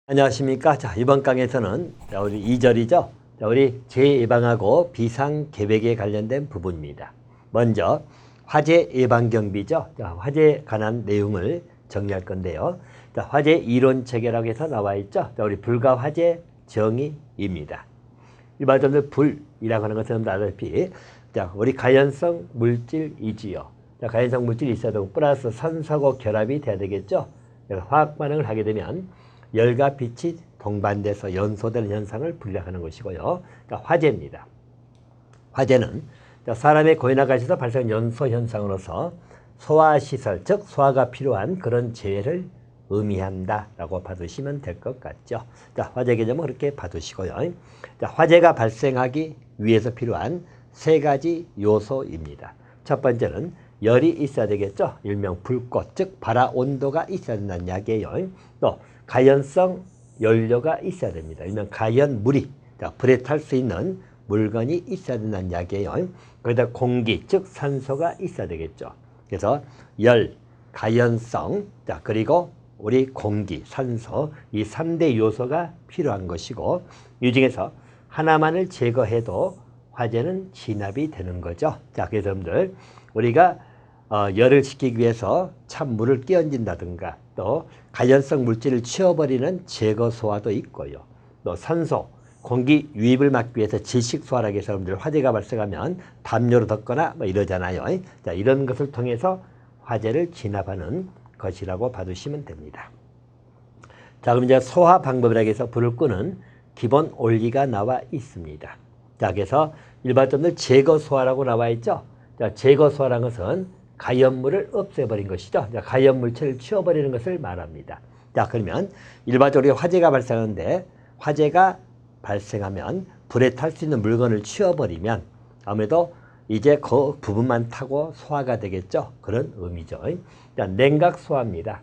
안녕하십니까. 자, 이번 강에서는 우리 2절이죠. 우리 재예방하고 비상계획에 관련된 부분입니다. 먼저 화재 예방경비죠. 자, 화재에 관한 내용을 정리할 건데요. 자, 화재 이론 체계라고 해서 나와 있죠. 자, 우리 불과 화재 정의입니다. 일반적으로 불이라고 하는 것은 알다시피 자, 우리 가연성 물질이지요. 자, 가연성 물질이 있어야 되고 플러스 산소하고 결합이 돼야 되겠죠. 화학 반응을 하게 되면 열과 빛이 동반돼서 연소되는 현상을 분류하는 것이고요. 그러니까 화재입니다. 화재는 사람의 고의나 가시에서 발생한 연소 현상으로서 소화시설, 즉 소화가 필요한 그런 재해를 의미한다라고 봐두시면 될 것 같죠. 자, 화재 개념은 그렇게 봐두시고요. 자, 화재가 발생하기 위해서 필요한 세 가지 요소입니다. 첫 번째는 열이 있어야 되겠죠. 일명 불꽃, 즉 발화 온도가 있어야 된다는 이야기예요. 또 가연성 연료가 있어야 됩니다. 일명 가연물이 불에 탈 수 있는 물건이 있어야 된다는 이야기예요. 거기다 공기, 즉 산소가 있어야 되겠죠. 그래서 열, 가연성, 그리고 우리 공기, 산소 이 3대 요소가 필요한 것이고 이 중에서 하나만을 제거해도 화재는 진압이 되는 거죠. 자, 그래서 여러분들 우리가 열을 식히기 위해서 찬물을 끼얹는다든가 또 가연성 물질을 치워버리는 제거 소화도 있고요. 또 산소, 공기 유입을 막기 위해서 질식소화라고 해서 여러분들 화재가 발생하면 담요로 덮거나 뭐 이러잖아요. 자, 이런 것을 통해서 화재를 진압하는 것이라고 봐두시면 됩니다. 자, 그럼 이제 소화 방법이라고 해서 불을 끄는 기본 원리가 나와 있습니다. 자, 그래서 일반적으로 제거 소화라고 나와 있죠. 자, 제거 소화라는 것은 가연물을 없애버린 것이죠. 가연물체를 치워버리는 것을 말합니다. 자, 그러면 일반적으로 화재가 발생하는데 화재가 발생하면 불에 탈 수 있는 물건을 치워버리면 아무래도 이제 그 부분만 타고 소화가 되겠죠. 그런 의미죠. 자, 냉각소화입니다.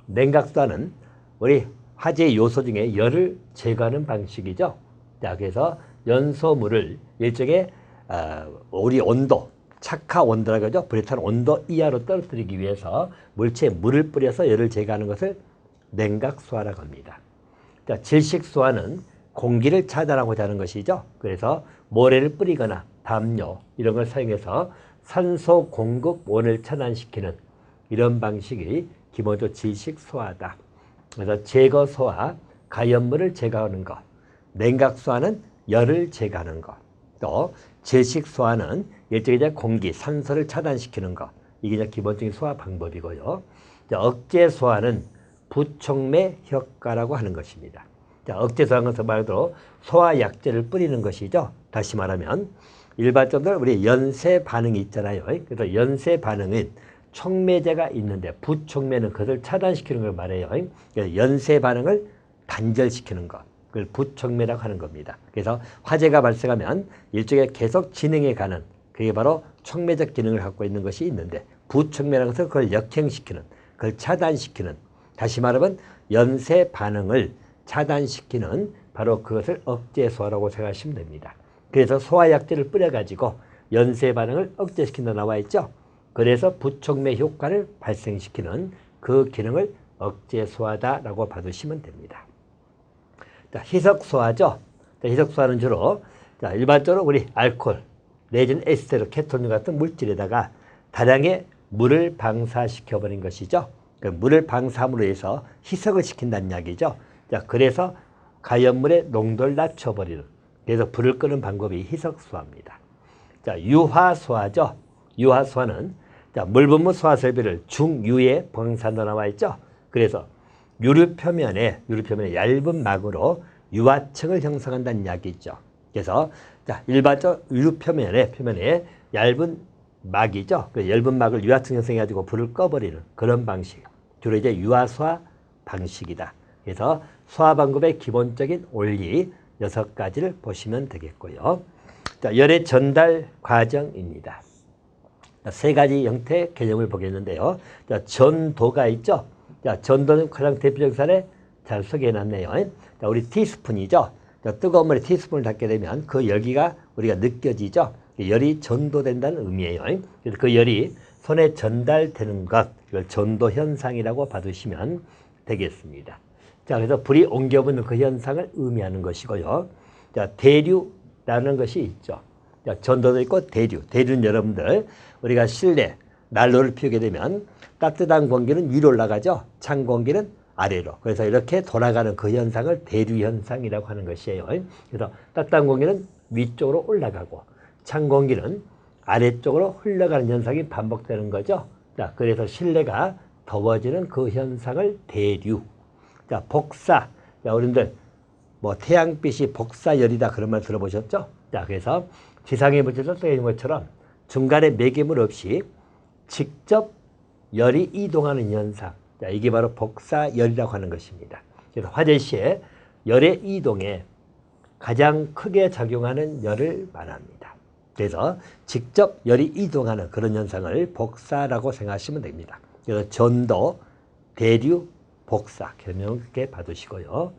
냉각소화는 우리 화재 요소 중에 열을 제거하는 방식이죠. 자, 그래서 연소물을 일종의 우리 온도, 착화 온도라고 하죠. 불에 탄 온도 이하로 떨어뜨리기 위해서 물체에 물을 뿌려서 열을 제거하는 것을 냉각소화라고 합니다. 자, 질식소화는 공기를 차단하고자 하는 것이죠. 그래서 모래를 뿌리거나 담요 이런 걸 사용해서 산소 공급원을 차단시키는 이런 방식이 기본적으로 질식소화다. 그래서 제거소화, 가연물을 제거하는 것, 냉각소화는 열을 제거하는 것, 또 질식소화는 일종의 공기, 산소를 차단시키는 것. 이게 이제 기본적인 소화 방법이고요. 억제소화는 부촉매 효과라고 하는 것입니다. 자, 억제소화는 것은 말로 소화약제를 뿌리는 것이죠. 다시 말하면 일반적으로 우리 연쇄 반응이 있잖아요. 그래서 연쇄 반응은 촉매제가 있는데 부촉매는 그것을 차단시키는 걸 말해요. 연쇄 반응을 단절시키는 것. 그걸 부촉매라고 하는 겁니다. 그래서 화재가 발생하면 일종의 계속 진행해 가는 그게 바로 촉매적 기능을 갖고 있는 것이 있는데 부촉매라는 것은 그걸 역행시키는, 그걸 차단시키는, 다시 말하면 연쇄 반응을 차단시키는 바로 그것을 억제소화라고 생각하시면 됩니다. 그래서 소화약제를 뿌려가지고 연쇄 반응을 억제시킨다 나와 있죠. 그래서 부촉매 효과를 발생시키는 그 기능을 억제소화다라고 봐두시면 됩니다. 자, 희석소화죠. 자, 희석소화는 주로 일반적으로 우리 알코올, 내지는 에스테르, 케톤 같은 물질에다가 다량의 물을 방사시켜버린 것이죠. 그 물을 방사함으로 해서 희석을 시킨다는 이야기죠. 자, 그래서 가연물의 농도를 낮춰버리는, 그래서 불을 끄는 방법이 희석소화입니다. 자, 유화소화죠. 유화소화는 물분무 소화설비를 중유에 방사한다 나와 있죠. 그래서 유류 표면에 얇은 막으로 유화층을 형성한다는 이야기죠. 그래서 일반적 유류 표면에 얇은 막이죠. 그 얇은 막을 유화층 형성해가지고 불을 꺼버리는 그런 방식. 주로 이제 유화소화 방식이다. 그래서 소화 방법의 기본적인 원리 6가지를 보시면 되겠고요. 자, 열의 전달 과정입니다. 세 가지 형태의 개념을 보겠는데요. 자, 전도가 있죠. 자, 전도는 가장 대표적인 사례 잘 소개해놨네요. 자, 우리 티스푼이죠. 자, 뜨거운 물에 티스푼을 닿게 되면 그 열기가 우리가 느껴지죠. 열이 전도된다는 의미예요. 그래서 그 열이 손에 전달되는 것, 이걸 전도 현상이라고 봐두시면 되겠습니다. 자, 그래서 불이 옮겨붙는 그 현상을 의미하는 것이고요. 자, 대류라는 것이 있죠. 자, 전도도 있고 대류. 대류는 여러분들 우리가 실내 난로를 피우게 되면 따뜻한 공기는 위로 올라가죠. 찬 공기는 아래로. 그래서 이렇게 돌아가는 그 현상을 대류 현상이라고 하는 것이에요. 그래서 따뜻한 공기는 위쪽으로 올라가고 찬 공기는 아래쪽으로 흘러가는 현상이 반복되는 거죠. 자, 그래서 실내가 더워지는 그 현상을 대류. 자, 복사. 자, 어른들 뭐 태양빛이 복사열이다 그런 말 들어보셨죠? 자, 그래서 지상에 붙여서 쓰여 있는 것처럼 중간에 매개물 없이 직접 열이 이동하는 현상. 자, 이게 바로 복사열이라고 하는 것입니다. 그래서 화재 시에 열의 이동에 가장 크게 작용하는 열을 말합니다. 그래서 직접 열이 이동하는 그런 현상을 복사라고 생각하시면 됩니다. 그래서 전도, 대류, 복사 개명하게 받으시고요.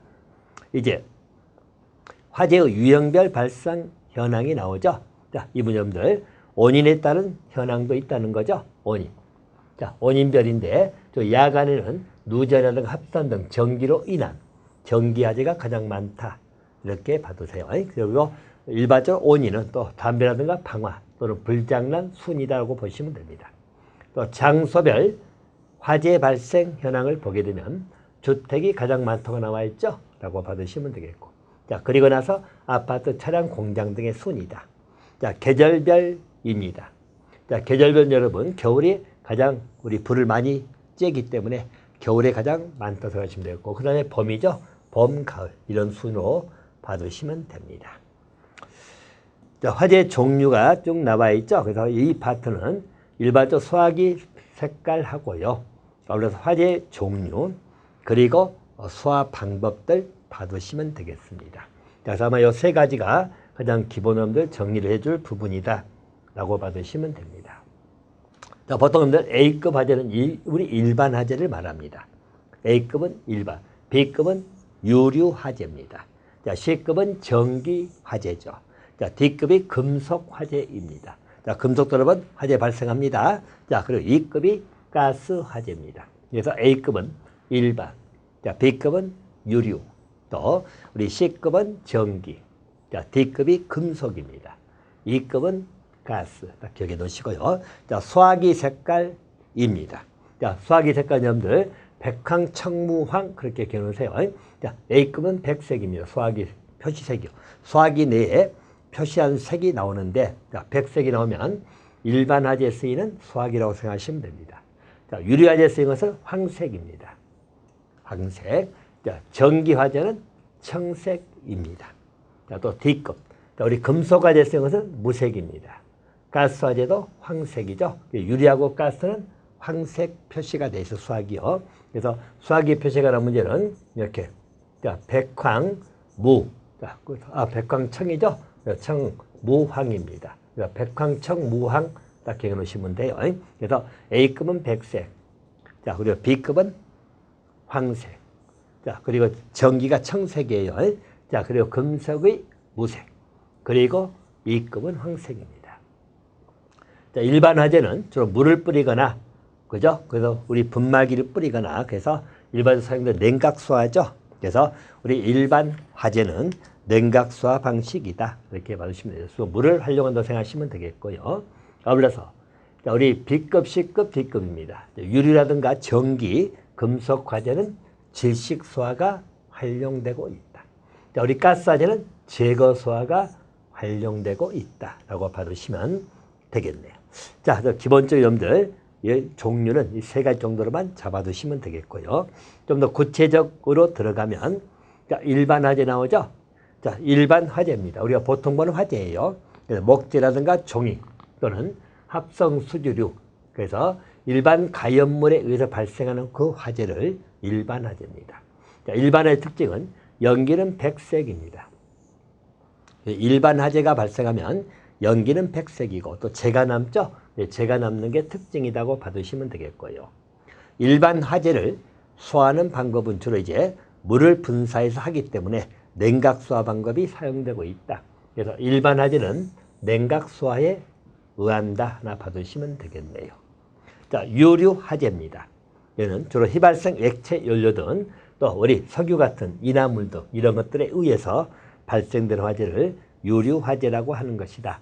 이제 화재의 유형별 발생 현황이 나오죠. 자, 이분 여러분들 원인에 따른 현황도 있다는 거죠. 원인. 자, 원인별인데 저 야간에는 누전이라든가 합선 등 전기로 인한 전기 화재가 가장 많다. 이렇게 봐두세요. 그리고 일반적으로 원인은 또 담배라든가 방화 또는 불장난 순이다라고 보시면 됩니다. 또 장소별 화재 발생 현황을 보게 되면 주택이 가장 많다고 나와 있죠. 라고 받으시면 되겠고. 자, 그리고 나서 아파트, 차량, 공장 등의 순이다. 자, 계절별입니다. 자, 계절별 여러분, 겨울이 가장 우리 불을 많이 쬐기 때문에 겨울에 가장 많다고 생각하시면 되겠고, 그 다음에 봄이죠. 봄, 가을 이런 순으로 받으시면 됩니다. 자, 화재 종류가 쭉 나와 있죠. 그래서 이 파트는 일반적으로 소화기 색깔하고요. 그래서 화재 종류 그리고 소화 방법들 받으시면 되겠습니다. 자, 그래서 아마 이 세 가지가 가장 기본음들 정리를 해줄 부분이다 라고 받으시면 됩니다. 자, 보통 여러분들 A급 화재는 우리 일반 화재를 말합니다. A급은 일반, B급은 유류 화재입니다. 자, C급은 전기 화재죠. 자, D급이 금속 화재입니다. 자, 금속 여러분 화재 발생합니다. 자, 그리고 E급이 가스 화재입니다. 그래서 A급은 일반, 자, B급은 유류, 또 우리 C급은 전기, 자, D급이 금속입니다. E급은 가스, 딱 기억해 놓으시고요. 자, 소화기 색깔입니다. 자, 소화기 색깔 여러분들 백황, 청무황 그렇게 기억해 놓으세요. 자, A급은 백색입니다. 소화기 표시색이요. 소화기 내에 표시한 색이 나오는데, 자, 백색이 나오면 일반 화재에 쓰이는 소화기라고 생각하시면 됩니다. 자, 유리 화재에 쓰이는 것은 황색입니다. 황색. 자, 전기 화재는 청색입니다. 자, 또 D급. 자, 우리 금속 화재에 쓰이는 것은 무색입니다. 가스 화재도 황색이죠. 유리하고 가스는 황색 표시가 돼 있어 수화기요. 그래서 수화기 표시가 나온 문제는 이렇게. 자, 백황, 무. 자, 백황청이죠. 청, 무황입니다. 백황청, 무황 딱 기억해 놓으시면 돼요. 그래서 A급은 백색. 자, 그리고 B급은 황색. 자, 그리고 전기가 청색이에요. 자, 그리고 금속의 무색. 그리고 E급은 황색입니다. 자, 일반 화재는 주로 물을 뿌리거나, 그죠? 그래서 우리 분말기를 뿌리거나, 그래서 일반적으로 사용되는 냉각수화죠. 그래서 우리 일반 화재는 냉각수화 방식이다. 이렇게 봐주시면 돼요. 그래서 물을 활용한다고 생각하시면 되겠고요. 아울러서 우리 B급, C급, D급입니다. 유리라든가 전기, 금속 화재는 질식수화가 활용되고 있다. 자, 우리 가스 화재는 제거수화가 활용되고 있다라고 봐주시면 되겠네요. 자, 기본적인 여러분들 종류는 이 세 가지 정도로만 잡아두시면 되겠고요. 좀 더 구체적으로 들어가면, 자, 일반 화재 나오죠. 자, 일반 화재입니다. 우리가 보통 보는 화재예요. 그래서 목재라든가 종이 또는 합성 수주류. 그래서 일반 가연물에 의해서 발생하는 그 화재를 일반 화재입니다. 자, 일반 화재의 특징은 연기는 백색입니다. 일반 화재가 발생하면 연기는 백색이고 또 재가 남죠. 재가 남는 게 특징이라고 받으시면 되겠고요. 일반 화재를 소화하는 방법은 주로 이제 물을 분사해서 하기 때문에 냉각수화 방법이 사용되고 있다. 그래서 일반 화재는 냉각수화에 의한다 하나 받으시면 되겠네요. 자, 유류 화재입니다. 얘는 주로 휘발성 액체 연료 등 또 우리 석유 같은 인화물 등 이런 것들에 의해서 발생되는 화재를 유류화재라고 하는 것이다.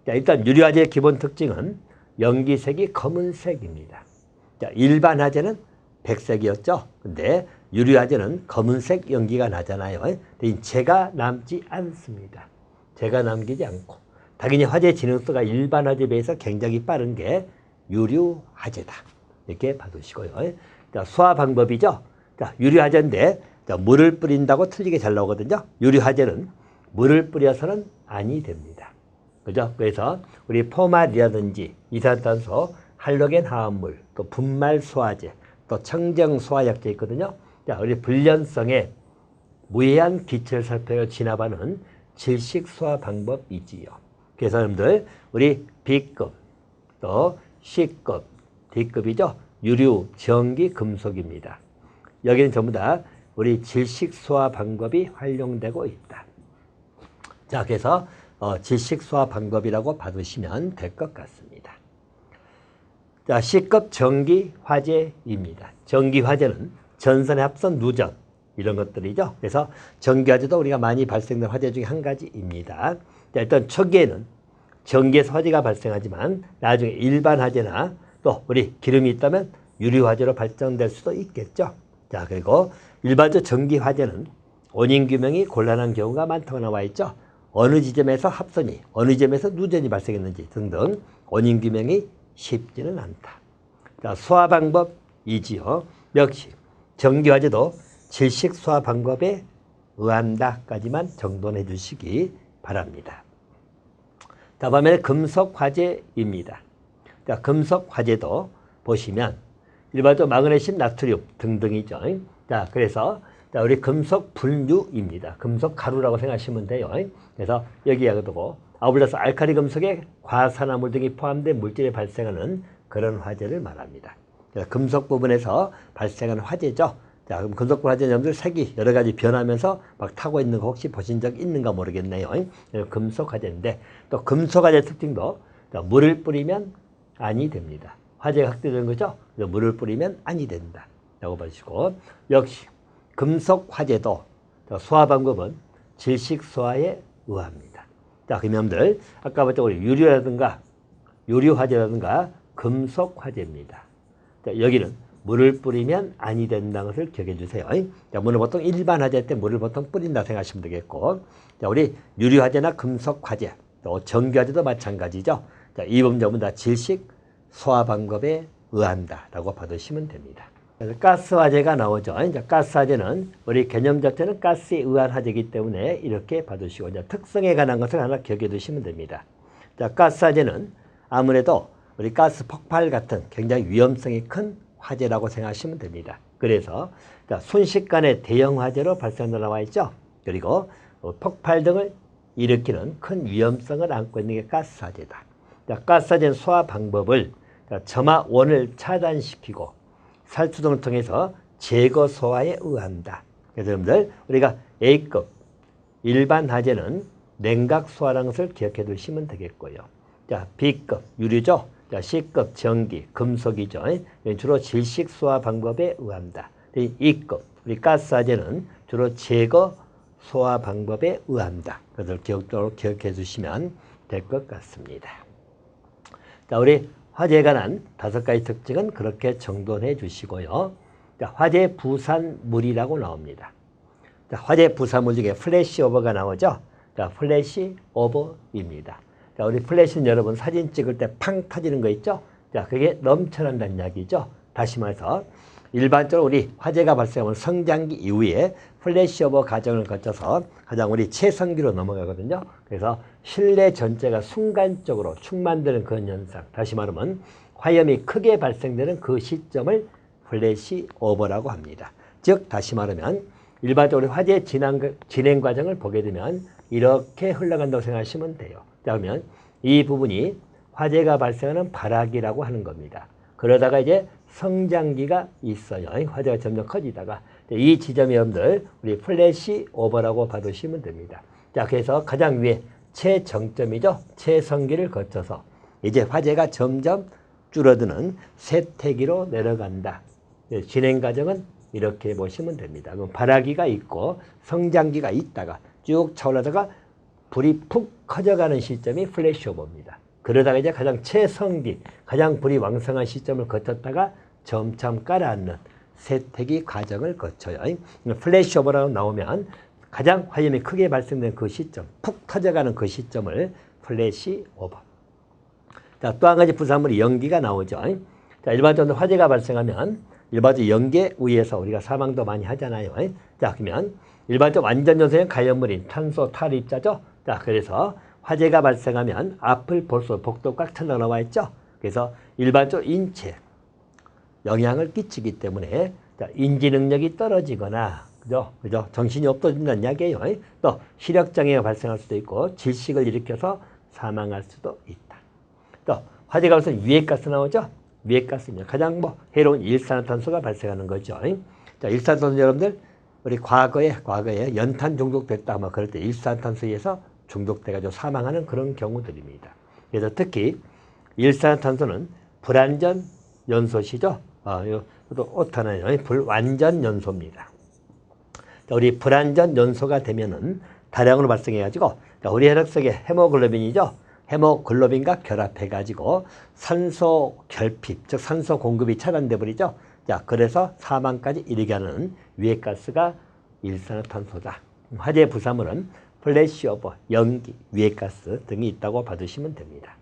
자, 일단 유류화재의 기본 특징은 연기색이 검은색입니다. 자, 일반 화재는 백색이었죠. 근데 유류화재는 검은색 연기가 나잖아요. 재가 남지 않습니다. 재가 남기지 않고 당연히 화재 진흥수가 일반 화재에 비해서 굉장히 빠른 게 유류화재다. 이렇게 봐두시고요. 자, 수화 방법이죠. 자, 유류화재인데 자, 물을 뿌린다고 틀리게 잘 나오거든요. 유류화재는 물을 뿌려서는 아니 됩니다. 그죠? 그래서 우리 포말이라든지 이산탄소, 할로겐 화합물, 또 분말 소화제, 또 청정 소화약제 있거든요. 자, 우리 불연성에 무해한 기체를 살펴 진압하는 질식 소화 방법이지요. 그래서 여러분들 우리 B급, 또 C급, D급이죠. 유류, 전기, 금속입니다. 여기는 전부 다 우리 질식 소화 방법이 활용되고 있다. 자, 그래서 질식 소화 방법이라고 봐두시면 될 것 같습니다. 자, C급 전기 화재입니다. 전기 화재는 전선의 합선, 누전 이런 것들이죠. 그래서 전기 화재도 우리가 많이 발생된 화재 중에 한 가지입니다. 자, 일단 초기에는 전기에서 화재가 발생하지만 나중에 일반 화재나 또 우리 기름이 있다면 유류 화재로 발전될 수도 있겠죠. 자, 그리고 일반적 전기 화재는 원인 규명이 곤란한 경우가 많다고 나와 있죠. 어느 지점에서 합선이, 어느 지점에서 누전이 발생했는지 등등 원인 규명이 쉽지는 않다. 자, 소화 방법이지요. 역시 전기 화재도 질식 소화 방법에 의한다까지만 정돈해 주시기 바랍니다. 다음에 금속 화재입니다. 자, 금속 화재도 보시면 일반적으로 마그네슘, 나트륨 등등이죠. 자, 그래서 자, 우리 금속 분류입니다. 금속 가루라고 생각하시면 돼요. 그래서 여기에 두고 아울러서 알칼리 금속에 과산화물 등이 포함된 물질에 발생하는 그런 화재를 말합니다. 금속 부분에서 발생하는 화재죠. 자, 그럼 금속 화재 점들 색이 여러 가지 변하면서 막 타고 있는 거 혹시 보신 적 있는가 모르겠네요. 금속 화재인데 또 금속 화재 특징도 물을 뿌리면 아니 됩니다. 화재가 확대되는 거죠. 물을 뿌리면 아니 된다. 라고 봐주시고 역시 금속 화재도 소화 방법은 질식 소화에 의합니다. 자, 그러면들 아까 봤죠. 우리 유류라든가 유류 화재라든가 금속 화재입니다. 자, 여기는 물을 뿌리면 아니 된다는 것을 기억해 주세요. 자, 물을 보통 일반 화재 때 물을 보통 뿌린다 생각하시면 되겠고, 자, 우리 유류 화재나 금속 화재, 또 전기 화재도 마찬가지죠. 자, 이 부분 전부 다 질식 소화 방법에 의한다라고 받으시면 됩니다. 가스 화재가 나오죠. 이제 가스 화재는 우리 개념 자체는 가스에 의한 화재이기 때문에 이렇게 봐두시고 이제 특성에 관한 것을 하나 기억해 두시면 됩니다. 자, 가스 화재는 아무래도 우리 가스 폭발 같은 굉장히 위험성이 큰 화재라고 생각하시면 됩니다. 그래서 자, 순식간에 대형 화재로 발생한다고 나와 있죠. 그리고 폭발 등을 일으키는 큰 위험성을 안고 있는 게 가스 화재다. 자, 가스 화재는 소화 방법을 점화 원을 차단시키고 살투 등을 통해서 제거 소화에 의한다. 그래서 여러분들 우리가 A급 일반 화재는 냉각 소화라는 것을 기억해 두시면 되겠고요. 자, B급 유류죠. 자, C급 전기 금속이죠. 주로 질식 소화 방법에 의한다. E급 우리 가스 화재는 주로 제거 소화 방법에 의한다. 그것을 기억해 주시면 될 것 같습니다. 자, 우리 화재에 관한 5가지 특징은 그렇게 정돈해 주시고요. 자, 화재 부산물이라고 나옵니다. 자, 화재 부산물 중에 플래시 오버가 나오죠. 자, 플래시 오버입니다. 자, 우리 플래시는 여러분 사진 찍을 때 팡 터지는 거 있죠? 자, 그게 넘쳐난다는 이야기죠. 다시 말해서 일반적으로 우리 화재가 발생하면 성장기 이후에 플래시 오버 과정을 거쳐서 가장 우리 최성기로 넘어가거든요. 그래서 실내 전체가 순간적으로 충만되는 그런 현상. 다시 말하면 화염이 크게 발생되는 그 시점을 플래시 오버라고 합니다. 즉 다시 말하면 일반적으로 화재 진행 과정을 보게 되면 이렇게 흘러간다고 생각하시면 돼요. 자, 그러면 이 부분이 화재가 발생하는 발화기라고 하는 겁니다. 그러다가 이제 성장기가 있어요. 화재가 점점 커지다가 이 지점이 여러분들 우리 플래시 오버라고 봐두시면 됩니다. 자, 그래서 가장 위에 최정점이죠. 최성기를 거쳐서 이제 화재가 점점 줄어드는 쇠퇴기로 내려간다. 진행 과정은 이렇게 보시면 됩니다. 그럼 발화기가 있고 성장기가 있다가 쭉 차올라다가 불이 푹 커져가는 시점이 플래시오버입니다. 그러다가 이제 가장 최성기, 가장 불이 왕성한 시점을 거쳤다가 점점 깔아앉는 세태기 과정을 거쳐요. 플래시오버라고 나오면 가장 화염이 크게 발생된 그 시점, 푹 터져가는 그 시점을 플래시오버. 자, 또 한 가지 부산물이 연기가 나오죠. 자, 일반적으로 화재가 발생하면 일반적으로 연기에 의해서 우리가 사망도 많이 하잖아요. 자, 그러면 일반적으로 완전 연소형 가연물인 탄소, 탈, 입자죠. 자, 그래서 화재가 발생하면 앞을 볼수록 복도 꽉 찬다고 나와 있죠. 그래서 일반적으로 인체에 영향을 끼치기 때문에 자, 인지 능력이 떨어지거나 그죠? 정신이 없어진다는 이야기예요. 또 시력장애가 발생할 수도 있고 질식을 일으켜서 사망할 수도 있다. 또 화재가 발생 유해가스 나오죠. 유해가스입니다. 가장 해로운 일산화탄소가 발생하는 거죠. 자, 일산화탄소 여러분들 우리 과거에 연탄 중독됐다 그럴 때 일산화탄소에 의해서 중독돼가지고 사망하는 그런 경우들입니다. 그래서 특히 일산화탄소는 불완전 연소시죠. 또 오타는 불완전 연소입니다. 자, 우리 불완전 연소가 되면은 다량으로 발생해가지고 우리 혈액 속에 헤모글로빈이죠. 헤모글로빈과 결합해가지고 산소 결핍, 즉 산소 공급이 차단돼 버리죠. 자, 그래서 사망까지 이르게 하는 유해가스가 일산화탄소다. 화재 부산물은 플래시오버, 연기, 유해가스 등이 있다고 봐주시면 됩니다.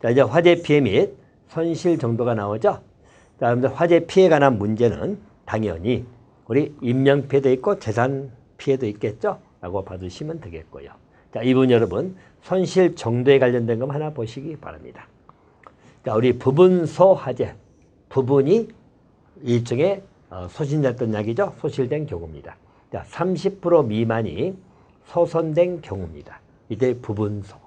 자, 이제 화재 피해 및 손실 정도가 나오죠. 자, 여러분들 화재 피해에 관한 문제는 당연히 우리 인명 피해도 있고 재산 피해도 있겠죠? 라고 봐주시면 되겠고요. 자, 이분 여러분 손실 정도에 관련된 것 하나 보시기 바랍니다. 자, 우리 부분소 화재, 부분이 일종의 소진됐던 약이죠. 소실된 경우입니다. 자, 30% 미만이 소선된 경우입니다. 이때 부분소.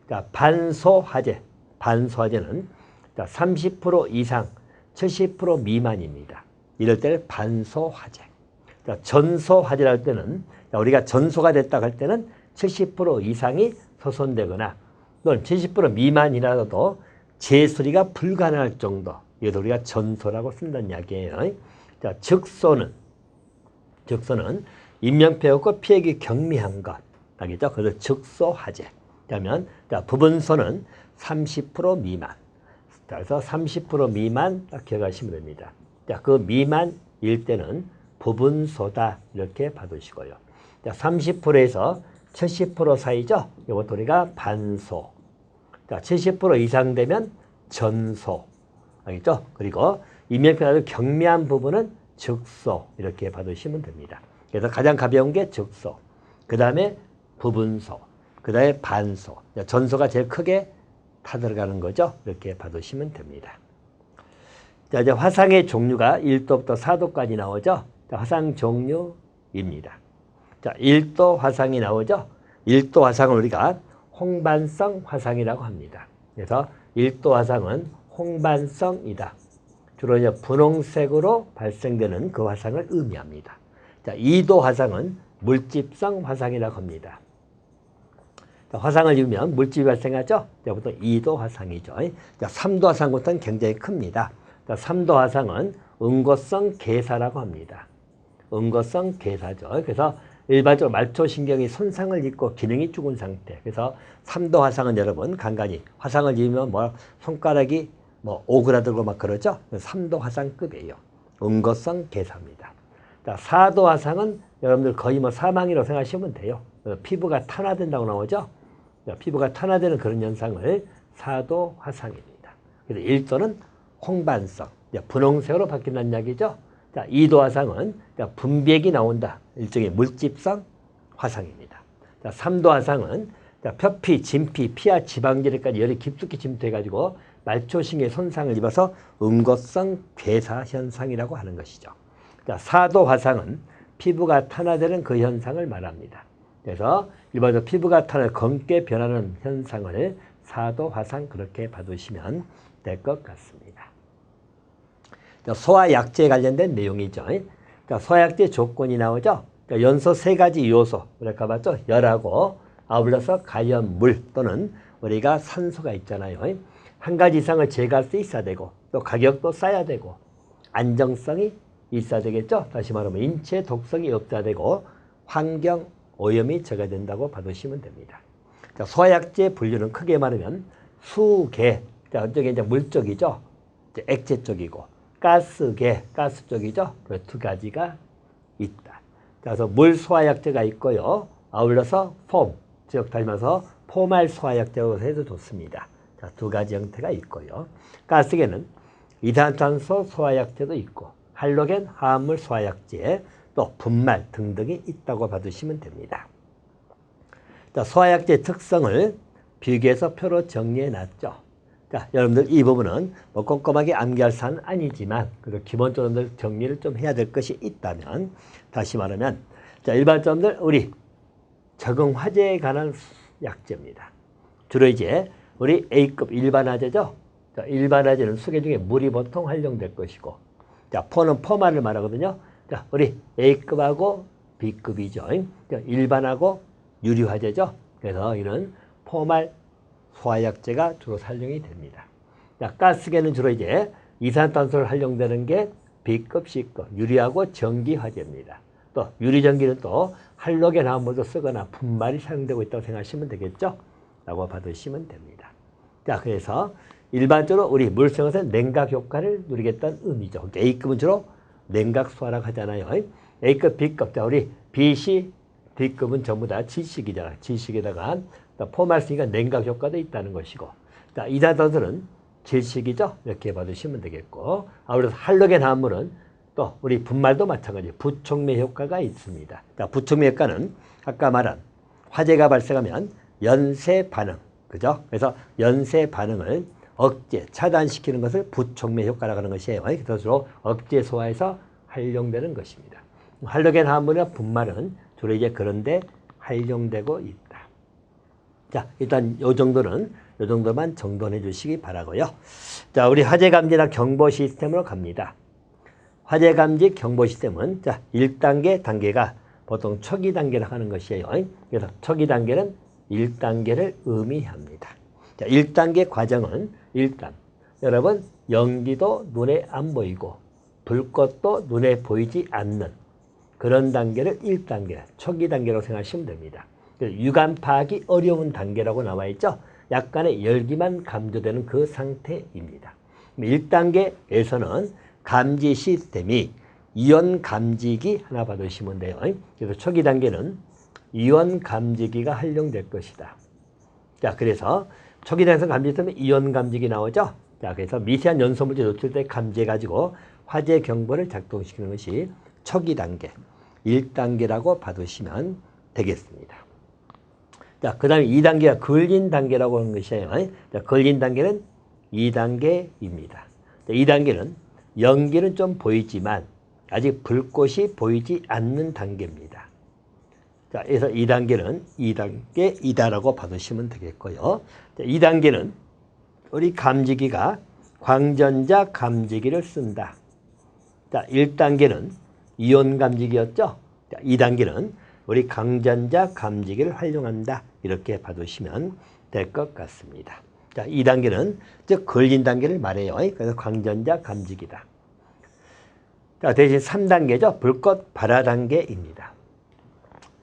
자, 반소 화재, 반소 화재는 30% 이상, 70% 미만입니다. 이럴 때는 반소 화재. 자, 전소 화재를 할 때는 우리가 전소가 됐다고 할 때는 70% 이상이 소선되거나 또는 70% 미만이라도 재수리가 불가능할 정도. 이것도 우리가 전소라고 쓴다는 이야기예요. 자, 즉소는 인명피해 없고 피해가 경미한 것. 알겠죠? 그래서 즉소 화재. 그러면 부분소는 30% 미만. 그래서 30% 미만 딱 기억하시면 됩니다. 자, 그 미만일 때는 부분소다 이렇게 봐두시고요. 자, 30%에서 70% 사이죠. 이것도 우리가 반소. 자, 70% 이상 되면 전소. 알겠죠? 그리고 인명피해가 경미한 부분은 즉소 이렇게 봐두시면 됩니다. 그래서 가장 가벼운 게 즉소. 그 다음에 부분소. 그 다음에 반소. 전소가 제일 크게 타들어가는 거죠. 이렇게 봐두시면 됩니다. 자, 이제 화상의 종류가 1도부터 4도까지 나오죠. 자, 화상 종류입니다. 자, 1도 화상이 나오죠. 1도 화상을 우리가 홍반성 화상이라고 합니다. 그래서 1도 화상은 홍반성이다. 주로 이제 분홍색으로 발생되는 그 화상을 의미합니다. 자, 2도 화상은 물집성 화상이라고 합니다. 자, 화상을 입으면 물집이 발생하죠. 이제부터 2도 화상이죠. 자, 3도 화상부터는 굉장히 큽니다. 자, 3도 화상은 응고성 괴사라고 합니다. 응고성 괴사죠. 그래서 일반적으로 말초신경이 손상을 입고 기능이 죽은 상태. 그래서 3도 화상은 여러분 간간히 화상을 입으면 손가락이 오그라들고 막 그러죠. 3도 화상급이에요. 응고성 괴사입니다. 자, 4도 화상은 여러분들 거의 사망이라고 생각하시면 돼요. 피부가 탄화된다고 나오죠. 피부가 탄화되는 그런 현상을 4도 화상입니다. 그래서 1도는 홍반성, 분홍색으로 바뀐다는 이야기죠. 자, 2도 화상은 분비액이 나온다. 일종의 물집성 화상입니다. 자, 3도 화상은 표피, 진피, 피하 지방질에까지 열이 깊숙이 침투해가지고 말초신경에 손상을 입어서 응고성 괴사 현상이라고 하는 것이죠. 자, 4도 화상은 피부가 탄화되는 그 현상을 말합니다. 그래서 일반적으로 피부가 탄화, 검게 변하는 현상을 4도 화상 그렇게 봐두시면 될 것 같습니다. 자, 소화약제에 관련된 내용이죠. 자, 소화약제 조건이 나오죠. 자, 연소 3가지 요소, 우리가 봤죠? 열하고 아울러서 가연물 또는 우리가 산소가 있잖아요. 한 가지 이상을 제거할 수 있어야 되고 또 가격도 싸야 되고 안정성이 있어야 되겠죠. 다시 말하면 인체 독성이 없어야 되고 환경 오염이 적어진다고 봐두시면 됩니다. 자, 소화약제 분류는 크게 말하면 수계, 자, 이쪽에 이제 물 쪽이죠. 이제 액체 쪽이고 가스계, 가스 쪽이죠. 그 두 가지가 있다. 자, 그래서 물 소화약제가 있고요. 아울러서 폼, 즉 다시 말해서 포말 소화약제로 해도 좋습니다. 자, 두 가지 형태가 있고요. 가스계는 이산화탄소 소화약제도 있고 할로겐 화합물 소화약제, 또 분말 등등이 있다고 봐두시면 됩니다. 자, 소화약제 특성을 비교해서 표로 정리해 놨죠. 자, 여러분들 이 부분은 뭐 꼼꼼하게 암기할 사안은 아니지만 그래도 기본적으로 정리를 좀 해야 될 것이 있다면 다시 말하면 자, 일반적으로 우리 적응 화재에 관한 약제입니다. 주로 이제 우리 A급 일반화재죠. 자, 일반화재는 수계 중에 물이 보통 활용될 것이고, 자, 포는 포말을 말하거든요. 자, 우리 A급하고 B급이죠. 자, 일반하고 유리화재죠. 그래서 이런 포말 소화약제가 주로 사용이 됩니다. 자, 가스계는 주로 이제 이산화탄소를 활용되는 게 B급, C급, 유리하고 전기화재입니다. 또 유리전기는 또 할로겐 화합물도 쓰거나 분말이 사용되고 있다고 생각하시면 되겠죠. 라고 받으시면 됩니다. 자, 그래서 일반적으로 우리 물성에서는 냉각 효과를 누리겠다는 의미죠. A급은 주로 냉각 소화라고 하잖아요. A급, B급, 자, 우리 BC, D급은 전부 다 질식이잖아. 질식에다가 포말 쓰니까 냉각 효과도 있다는 것이고, 자, 이산화탄소는 질식이죠. 이렇게 받으시면 되겠고, 아무래도 할로겐 화합물은 또 우리 분말도 마찬가지 부촉매 효과가 있습니다. 자, 부촉매 효과는 아까 말한 화재가 발생하면 연쇄 반응, 그죠? 그래서 연쇄 반응을 억제, 차단시키는 것을 부촉매 효과라고 하는 것이에요. 그래서 주로 억제 소화에서 활용되는 것입니다. 할로겐 화합물이나 분말은 주로 이제 그런데 활용되고 있다. 자, 일단 요 정도만 정돈해 주시기 바라고요. 자, 우리 화재 감지나 경보 시스템으로 갑니다. 화재 감지 경보 시스템은 자, 1단계 단계가 보통 초기 단계라고 하는 것이에요. 그래서 초기 단계는 1단계를 의미합니다. 자, 1단계 과정은 일단 여러분 연기도 눈에 안 보이고 불꽃도 눈에 보이지 않는 그런 단계를 1단계, 초기 단계라고 생각하시면 됩니다. 육안 파악이 어려운 단계라고 나와 있죠. 약간의 열기만 감도되는 그 상태입니다. 1단계에서는 감지 시스템이 이온 감지기 하나 받으시면 돼요. 그래서 초기 단계는 이온 감지기가 활용될 것이다. 자, 그래서 초기 단계에서 감지되면 이온 감지기 나오죠. 자, 그래서 미세한 연소물질 노출 때 감지해가지고 화재 경보를 작동시키는 것이 초기 단계, 1단계라고 봐두시면 되겠습니다. 자, 그 다음에 2단계가 걸린 단계라고 하는 것이에요. 자, 걸린 단계는 2단계입니다. 자, 2단계는 연기는 좀 보이지만 아직 불꽃이 보이지 않는 단계입니다. 자, 그래서 2단계는 2단계이다라고 봐두시면 되겠고요. 자, 2단계는 우리 감지기가 광전자 감지기를 쓴다. 자, 1단계는 이온 감지기였죠. 자, 2단계는 우리 광전자 감지기를 활용한다. 이렇게 봐두시면 될 것 같습니다. 자, 2단계는 즉 걸린 단계를 말해요. 그래서 광전자 감지기다. 자, 대신 3단계죠. 불꽃 발화 단계입니다.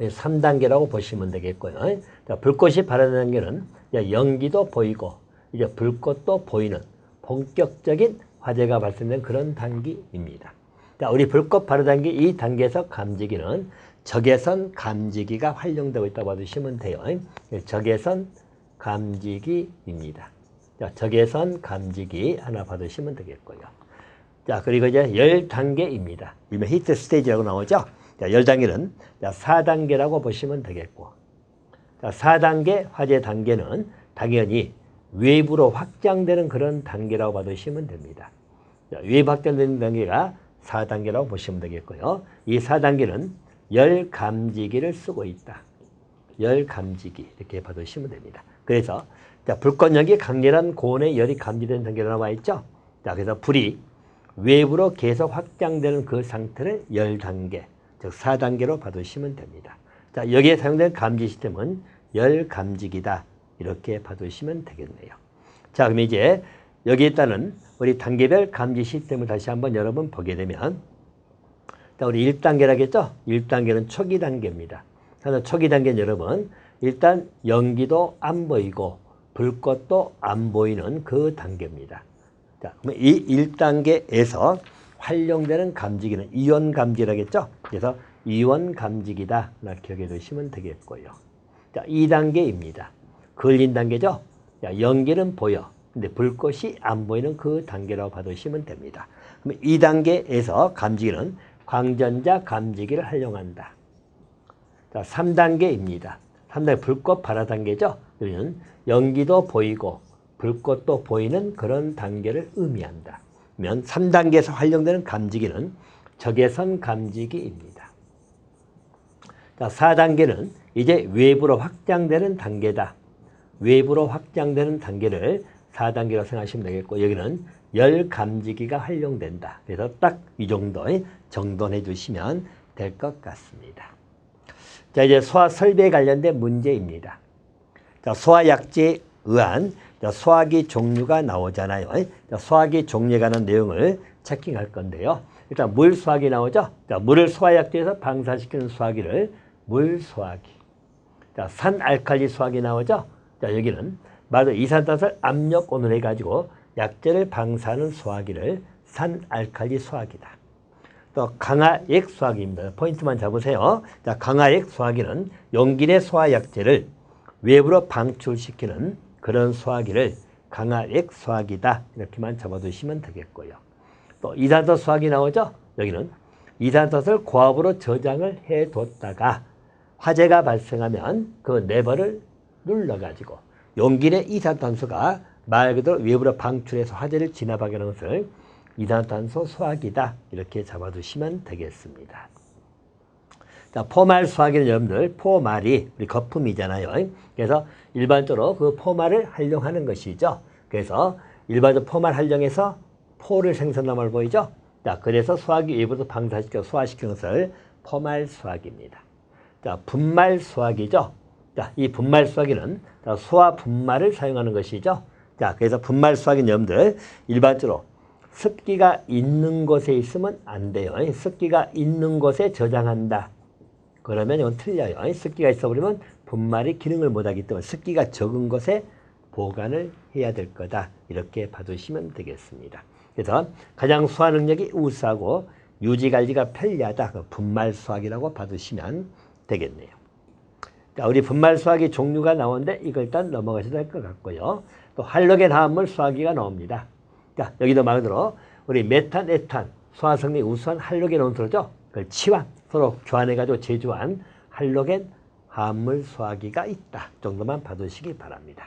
3단계라고 보시면 되겠고요. 자, 불꽃이 발화되는 단계는 연기도 보이고 이제 불꽃도 보이는 본격적인 화재가 발생된 그런 단계입니다. 자, 우리 불꽃 발화 단계 이 단계에서 감지기는 적외선 감지기가 활용되고 있다고 봐주시면 돼요. 적외선 감지기입니다. 자, 적외선 감지기 하나 받으시면 되겠고요. 자, 그리고 이제 10단계입니다. 일명 히트 스테이지라고 나오죠. 자, 10단계는 4단계라고 보시면 되겠고. 자, 4단계 화재 단계는 당연히 외부로 확장되는 그런 단계라고 봐두시면 됩니다. 자, 외부 확장되는 단계가 4단계라고 보시면 되겠고요. 이 4단계는 열 감지기를 쓰고 있다. 열 감지기 이렇게 봐두시면 됩니다. 그래서 자, 불꽃연기 강렬한 고온의 열이 감지되는 단계로 나와 있죠. 자, 그래서 불이 외부로 계속 확장되는 그 상태를 열 단계, 즉 4단계로 봐두시면 됩니다. 자, 여기에 사용된 감지 시스템은 열 감지기다. 이렇게 봐두시면 되겠네요. 자, 그럼 이제 여기에 따른 우리 단계별 감지 시스템을 다시 한번 여러분 보게 되면 자, 우리 1단계라겠죠? 1단계는 초기 단계입니다. 그래서 초기 단계는 여러분, 일단 연기도 안 보이고 불꽃도 안 보이는 그 단계입니다. 자, 그럼 이 1단계에서 활용되는 감지기는 이온 감지라겠죠? 그래서 이온 감지기다. 라 기억해 두시면 되겠고요. 자, 2단계입니다. 걸린 단계죠? 자, 연기는 보여. 근데 불꽃이 안 보이는 그 단계라고 봐두시면 됩니다. 그럼 2단계에서 감지기는 광전자 감지기를 활용한다. 자, 3단계입니다. 3단계 불꽃 발화 단계죠? 여기는 연기도 보이고 불꽃도 보이는 그런 단계를 의미한다. 그러면 3단계에서 활용되는 감지기는 적외선 감지기입니다. 자, 4단계는 이제 외부로 확장되는 단계다. 외부로 확장되는 단계를 4단계로 생각하시면 되겠고, 여기는 열 감지기가 활용된다. 그래서 딱 이 정도의 정돈해 주시면 될 것 같습니다. 자, 이제 소화 설비에 관련된 문제입니다. 자, 소화약제에 의한 소화기 종류가 나오잖아요. 자, 소화기 종류에 관한 내용을 체킹할 건데요. 일단 물 소화기 나오죠. 자, 물을 소화약제에서 방사시키는 소화기를 물 소화기. 자, 산알칼리 소화기 나오죠. 자, 여기는 바로 이산화탄소를 압력 온으로 해가지고 약제를 방사하는 소화기를 산알칼리 소화기다. 또 강화액 소화기입니다. 포인트만 잡으세요. 자, 강화액 소화기는 용기 내 소화약제를 외부로 방출시키는 그런 소화기를 강화액 소화기다. 이렇게만 잡아두시면 되겠고요. 또 이산화탄소 소화기 나오죠. 여기는 이산화탄소를 고압으로 저장을 해뒀다가 화재가 발생하면 그 레버를 눌러가지고 용기 내 이산화탄소가 말 그대로 외부로 방출해서 화재를 진압하게 하는 것을 이산화탄소 소화기다. 이렇게 잡아두시면 되겠습니다. 자, 포말 소화기는 여러분들 포말이 우리 거품이잖아요. 그래서 일반적으로 그 포말을 활용하는 것이죠. 그래서 일반적으로 포말 활용해서 포를 생산한 말 보이죠? 자, 그래서 소화기 외부로 방사시켜 소화시키는 것을 포말 소화기입니다. 자, 분말 소화기죠. 자, 이 분말 소화기는 소화 분말을 사용하는 것이죠. 자, 그래서 분말 소화기는 여러분들 일반적으로 습기가 있는 곳에 있으면 안 돼요. 습기가 있는 곳에 저장한다. 그러면 이건 틀려요. 습기가 있어버리면 분말이 기능을 못하기 때문에 습기가 적은 곳에 보관을 해야 될 거다. 이렇게 봐두시면 되겠습니다. 그래서 가장 소화 능력이 우수하고 유지관리가 편리하다. 그 분말 소화기라고 봐두시면 되겠네요. 자, 우리 분말 소화기 종류가 나오는데 이걸 일단 넘어가셔도 될 것 같고요. 또 할로겐 화합물 소화기가 나옵니다. 자, 여기도 말 그대로 우리 메탄, 에탄 소화 성능이 우수한 할로겐 원소죠. 그걸 치환 서로 교환해가지고 제조한 할로겐 화합물 소화기가 있다. 정도만 봐두시기 바랍니다.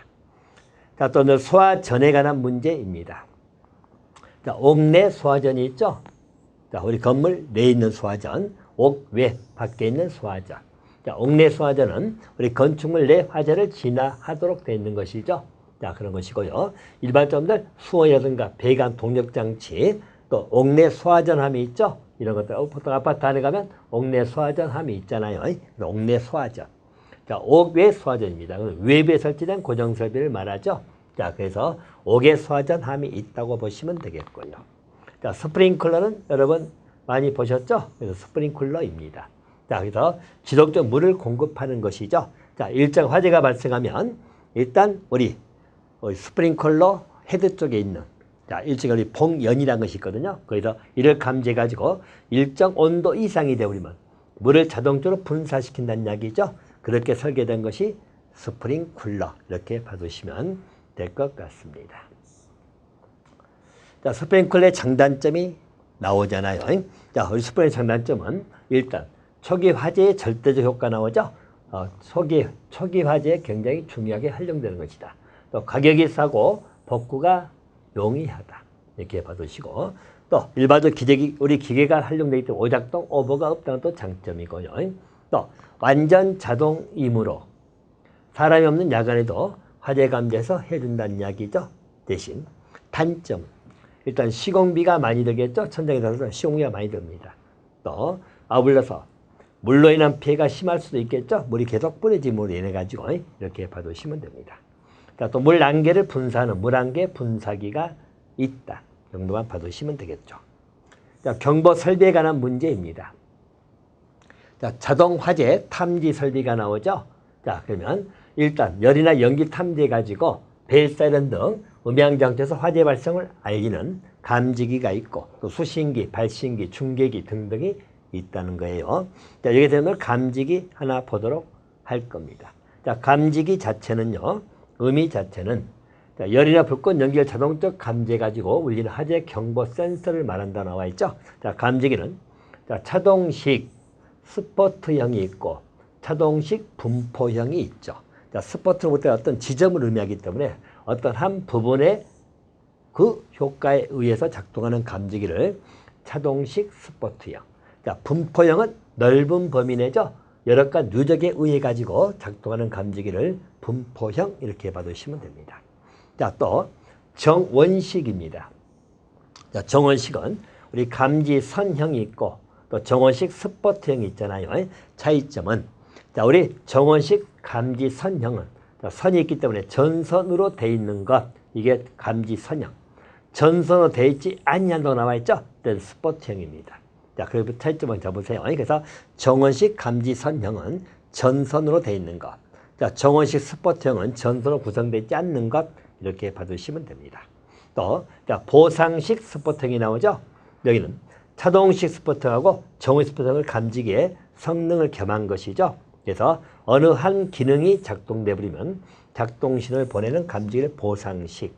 자, 또 오늘 소화전에 관한 문제입니다. 자, 옥내 소화전이 있죠. 자, 우리 건물 내에 있는 소화전, 옥 외 밖에 있는 소화전. 자, 옥내 소화전은 우리 건축물 내 화재를 진화하도록 되어 있는 것이죠. 자, 그런 것이고요. 일반적으로 수원이라든가 배관 동력 장치, 또 옥내 소화전 함이 있죠. 이런 것들 보통 아파트 안에 가면 옥내 소화전 함이 있잖아요. 옥내 소화전. 자, 옥외 소화전입니다. 외부에 설치된 고정 설비를 말하죠. 자, 그래서 옥외 소화전 함이 있다고 보시면 되겠고요. 자, 스프링클러는 여러분 많이 보셨죠? 그래서 스프링클러입니다. 자, 그래서 지속적 물을 공급하는 것이죠. 자, 일정 화재가 발생하면 일단 우리 스프링클러 헤드 쪽에 있는 자, 일찍 우리 봉연이라는 것이 있거든요. 그래서 이를 감지해가지고 일정 온도 이상이 되어버리면 물을 자동적으로 분사시킨다는 이야기죠. 그렇게 설계된 것이 스프링쿨러 이렇게 봐두시면 될 것 같습니다. 자, 스프링쿨러의 장단점이 나오잖아요. 자, 우리 스프링쿨러의 장단점은 일단 초기 화재의 절대적 효과 나오죠. 초기 화재에 굉장히 중요하게 활용되는 것이다. 또 가격이 싸고 복구가 용이하다. 이렇게 봐두시고 또 일반적 우리 기계가 활용되기 때문에 오작동, 오버가 없다는 또 장점이고요. 또 완전 자동이므로 사람이 없는 야간에도 화재 감지해서 해준다는 이야기죠. 대신 단점 일단 시공비가 많이 들겠죠. 천장에 달아서 시공비가 많이 듭니다. 또 아울러서 물로 인한 피해가 심할 수도 있겠죠. 물이 계속 뿌려짐으로 인해 가지고 이렇게 봐두시면 됩니다. 자, 또 물 안개를 분사하는 물안개 분사기가 있다. 정도만 봐두시면 되겠죠. 자, 자, 경보 설비에 관한 문제입니다. 자, 자동 화재 탐지 설비가 나오죠. 자, 그러면 일단 열이나 연기 탐지해 가지고 벨 사이렌 등 음향 장치에서 화재 발생을 알리는 감지기가 있고 또 수신기, 발신기, 중계기 등등이 있다는 거예요. 자, 여기에 대한 감지기 하나 보도록 할 겁니다. 자, 감지기 자체는요. 의미 자체는 자, 열이나 불꽃 연기를 자동적 감지해 가지고 울리는 화재 경보 센서를 말한다 나와 있죠. 자, 감지기는 자, 차동식 스포트형이 있고 차동식 분포형이 있죠. 자, 스포트는 볼 때 어떤 지점을 의미하기 때문에 어떤 한 부분의 그 효과에 의해서 작동하는 감지기를 차동식 스포트형. 자, 분포형은 넓은 범위 내죠. 여러 가지 누적에 의해 가지고 작동하는 감지기를 분포형 이렇게 봐두시면 됩니다. 자, 또 정원식입니다. 자, 정원식은 우리 감지선형이 있고 또 정원식 스포트형이 있잖아요. 차이점은 자, 우리 정원식 감지선형은 자, 선이 있기 때문에 전선으로 돼 있는 것 이게 감지선형. 전선으로 돼 있지 않냐고 나와 있죠. 그건 스포트형입니다. 자, 그리고 차이점을 잡으세요. 그래서 정원식 감지선형은 전선으로 돼 있는 것. 자, 정원식 스포트형은 전선으로 구성되어 있지 않는 것 이렇게 봐두시면 됩니다. 또 자, 보상식 스포트형이 나오죠. 여기는 차동식 스포트하고 정원식 스포트형을 감지기에 성능을 겸한 것이죠. 그래서 어느 한 기능이 작동돼 버리면 작동 신호를 보내는 감지기를 보상식.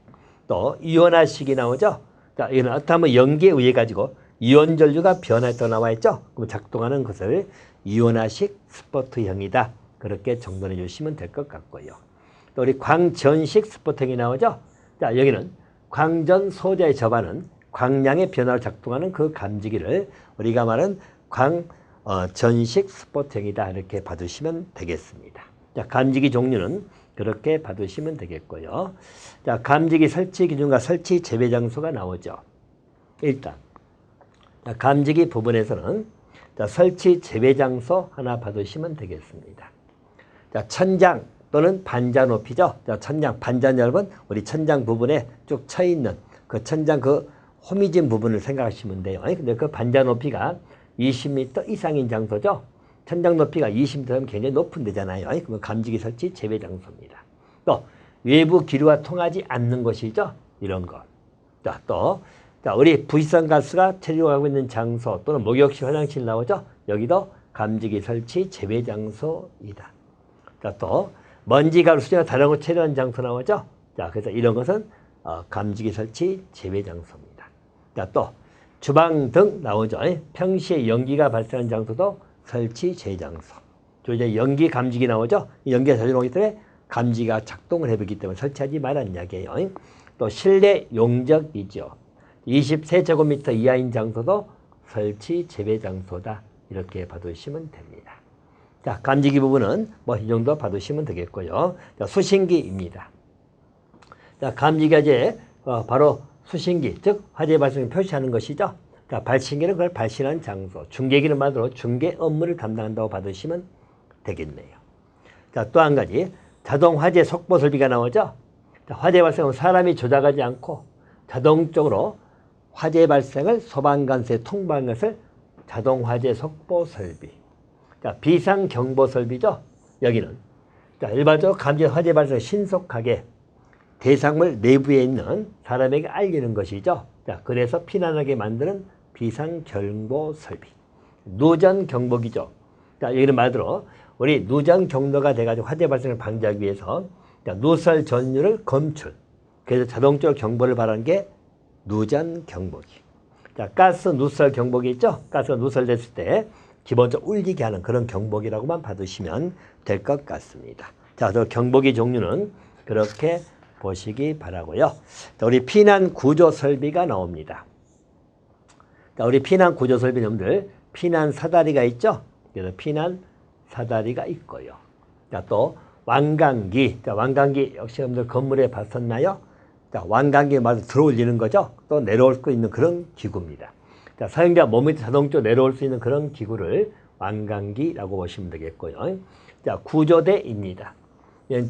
또 이온화식이 나오죠. 자, 이는 어떠한 연기에 의해 가지고 이온 전류가 변화했다 나와 있죠. 그럼 작동하는 것을 이온화식 스포트형이다. 그렇게 정돈해 주시면 될 것 같고요. 또 우리 광전식 스포트형이 나오죠. 자, 여기는 광전 소자에 접하는 광량의 변화를 작동하는 그 감지기를 우리가 말하는 광전식 스포트형이다. 이렇게 봐두시면 되겠습니다. 자, 감지기 종류는 그렇게 봐두시면 되겠고요. 자, 감지기 설치 기준과 설치 재배 장소가 나오죠. 일단 자, 감지기 부분에서는 자, 설치 재배 장소 하나 봐두시면 되겠습니다. 자, 천장 또는 반자 높이죠. 자, 천장, 반자 넓은 우리 천장 부분에 쭉 쳐 있는 그 천장 그 호미진 부분을 생각하시면 돼요. 근데 그 반자 높이가 20m 이상인 장소죠. 천장 높이가 20m면 굉장히 높은 데잖아요. 그러면 감지기 설치 재배 장소입니다. 또 외부 기류와 통하지 않는 것이죠. 이런 것. 자, 또 자, 우리 부식성 가스가 체류하고 있는 장소 또는 목욕실, 화장실 나오죠. 여기도 감지기 설치 재배 장소이다. 자, 또 먼지, 가루, 수증기가 다량으로 체류한 장소 나오죠. 자, 그래서 이런 것은 감지기 설치 재배 장소입니다. 자, 또 주방 등 나오죠. 평시에 연기가 발생한 장소도 설치 재장소. 또 이제 연기 감지기 나오죠. 연기가 자주 나오기 때문에 감지기가 작동을 해보기 때문에 설치하지 말라는 이야기예요. 또 실내 용적이죠. 20세제곱미터 이하인 장소도 설치 재배 장소다. 이렇게 봐두시면 됩니다. 자, 감지기 부분은 뭐 이 정도 봐두시면 되겠고요. 자, 수신기입니다. 자, 감지기가 이제 바로 수신기, 즉 화재 발생을 표시하는 것이죠. 자, 발신기는 그걸 발신한 장소, 중계기는 말로 중계 업무를 담당한다고 봐두시면 되겠네요. 자, 또 한 가지 자동 화재 속보 설비가 나오죠. 자, 화재 발생은 사람이 조작하지 않고 자동적으로 화재 발생을 소방관서에 통보한 것을 자동 화재 속보 설비. 자, 비상 경보 설비죠. 여기는 자, 일반적으로 감지 화재 발생을 신속하게 대상물 내부에 있는 사람에게 알리는 것이죠. 자, 그래서 피난하게 만드는 비상 경보 설비. 누전 경보기죠. 자, 여기는 말대로 우리 누전 경로가 돼가지고 화재 발생을 방지하기 위해서 자, 누설 전류를 검출. 그래서 자동적으로 경보를 발하는 게 누전 경보기. 자, 가스 누설 경보기 있죠? 가스가 누설됐을 때 기본적으로 울리게 하는 그런 경보기라고만 받으시면 될 것 같습니다. 자, 저 경보기 종류는 그렇게 보시기 바라고요. 자, 우리 피난 구조 설비가 나옵니다. 자, 우리 피난 구조 설비 놈들 피난 사다리가 있죠? 그래서 피난 사다리가 있고요. 자, 또 완강기. 자, 완강기 역시 여러분들 건물에 봤었나요? 자, 완강기에 맞아 들어 올리는 거죠. 또 내려올 수 있는 그런 기구입니다. 자, 사용자 몸이 자동적으로 내려올 수 있는 그런 기구를 완강기라고 보시면 되겠고요. 자, 구조대입니다.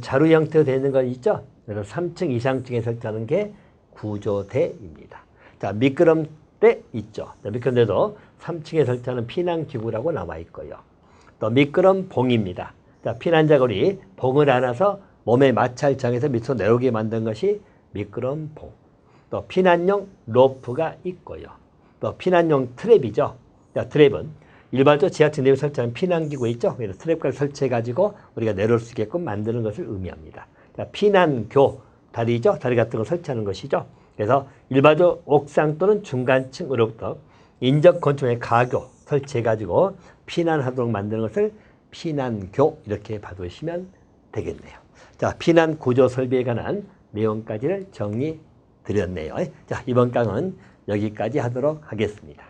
자루 형태로 되어 있는 건 있죠. 그래서 3층 이상층에 설치하는 게 구조대입니다. 자, 미끄럼 때 있죠. 그런데도 3층에 설치하는 피난기구라고 나와 있고요. 또 미끄럼 봉입니다. 자, 피난자가 우리 봉을 안아서 몸의 마찰 장에서 밑으로 내려오게 만든 것이 미끄럼 봉. 또 피난용 로프가 있고요. 또 피난용 트랩이죠. 자, 트랩은 일반적으로 지하철 내에 설치하는 피난기구 있죠. 그래서 트랩까지 설치해가지고 우리가 내려올 수 있게끔 만드는 것을 의미합니다. 자, 피난교, 다리죠. 다리 같은 거 설치하는 것이죠. 그래서 일반적으로 옥상 또는 중간층으로부터 인접 건축의 가교 설치해가지고 피난하도록 만드는 것을 피난교 이렇게 봐두시면 되겠네요. 자, 피난 구조 설비에 관한 내용까지를 정리 드렸네요. 자, 이번 강은 여기까지 하도록 하겠습니다.